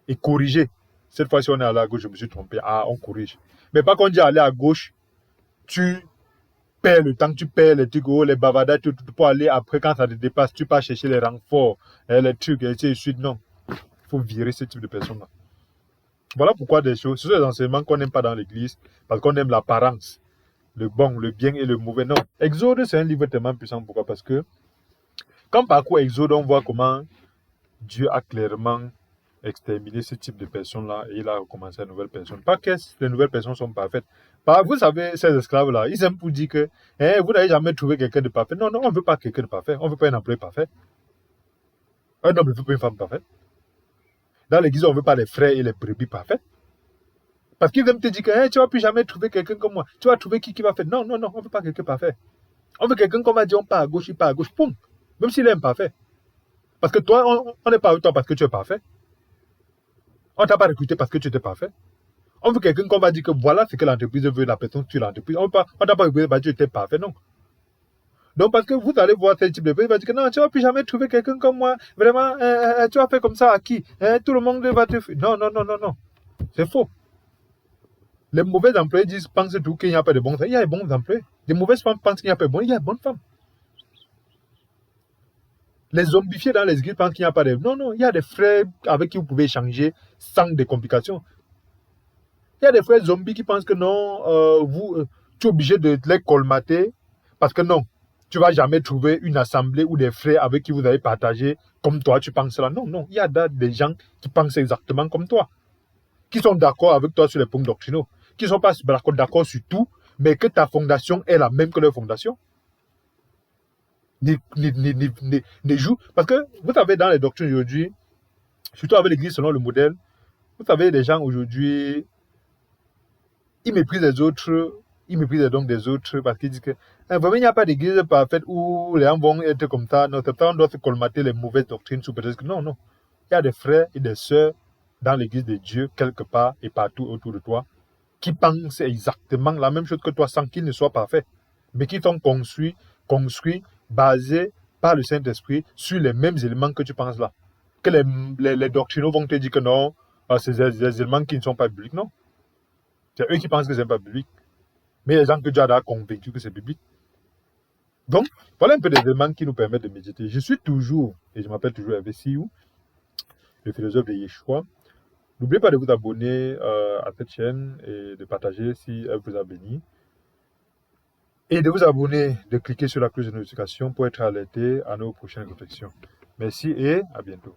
et corriger. Cette fois-ci, on est allé à gauche, je me suis trompé. Ah, on corrige. Mais pas qu'on dit aller à gauche, tu perds le temps, tu perds les trucs, les bavardades, pour aller après, quand ça te dépasse, tu pars chercher les renforts, les trucs, et ainsi de suite. Non. Il faut virer ce type de personnes-là. Voilà pourquoi des choses, ce sont des enseignements qu'on n'aime pas dans l'église, parce qu'on aime l'apparence, le bon, le bien et le mauvais. Non. Exode, c'est un livre tellement puissant. Pourquoi? Parce que quand parcours Exode, on voit comment Dieu a clairement exterminé ce type de personnes-là et il a recommencé à nouvelles personnes. Pas que les nouvelles personnes sont parfaites. Vous savez, ces esclaves-là, ils aiment pour dire que vous n'avez jamais trouvé quelqu'un de parfait. Non, on ne veut pas quelqu'un de parfait. On ne veut pas un employé parfait. Un homme ne veut pas une femme parfaite. Dans l'église, on ne veut pas les frères et les brebis parfaits. Parce qu'ils aiment te dire que tu ne vas plus jamais trouver quelqu'un comme moi. Tu vas trouver qui va faire. Non, on ne veut pas quelqu'un parfait. On veut quelqu'un qu'on va dire on part à gauche, il part à gauche. Poum. Même s'il est imparfait. Parce que toi, on n'est pas avec toi parce que tu es parfait. On ne t'a pas recruté parce que tu étais parfait. On veut quelqu'un qu'on va dire que voilà ce que l'entreprise veut, la personne sur l'entreprise. On ne t'a pas recruté parce que tu étais parfait, non. Donc, parce que vous allez voir ce type de personne, il va dire que non, tu ne vas plus jamais trouver quelqu'un comme moi. Vraiment, tu vas faire comme ça à qui? Tout le monde va te faire. Non. C'est faux. Les mauvais employés pensent tout qu'il n'y a pas de bons femmes. Il y a des bons employés. Les mauvaises femmes pensent qu'il n'y a pas de bons. Il y a de bonnes femmes. Les zombifiés dans les églises pensent qu'il n'y a pas de... Non, il y a des frères avec qui vous pouvez échanger sans des complications. Il y a des frères zombies qui pensent que non, tu es obligé de les colmater parce que non, tu ne vas jamais trouver une assemblée ou des frères avec qui vous allez partager comme toi, tu penses là. Non, il y a des gens qui pensent exactement comme toi, qui sont d'accord avec toi sur les points doctrinaux, qui ne sont pas d'accord sur tout, mais que ta fondation est la même que leur fondation. Ne joue. Parce que vous savez, dans les doctrines aujourd'hui, surtout avec l'église selon le modèle, vous savez, les gens aujourd'hui, ils méprisent les autres, ils méprisent les dons des autres parce qu'ils disent que vraiment il n'y a pas d'église parfaite où les gens vont être comme ça. Non, c'est pas on doit se colmater les mauvaises doctrines sous prétexte que non. Il y a des frères et des sœurs dans l'église de Dieu, quelque part et partout autour de toi, qui pensent exactement la même chose que toi sans qu'ils ne soient parfaits, mais qui sont construits, basés par le Saint-Esprit sur les mêmes éléments que tu penses là. Que les doctrinaux vont te dire que non, c'est des éléments qui ne sont pas bibliques, non. C'est eux qui pensent que ce n'est pas biblique. Mais les gens que Dieu a convaincus que c'est biblique. Donc, voilà un peu des éléments qui nous permettent de méditer. Je suis toujours, et je m'appelle toujours Hervé Siou, le philosophe de Yeshua. N'oubliez pas de vous abonner à cette chaîne et de partager si elle vous a béni. Et de vous abonner, de cliquer sur la cloche de notification pour être alerté à nos prochaines réflexions. Merci et à bientôt.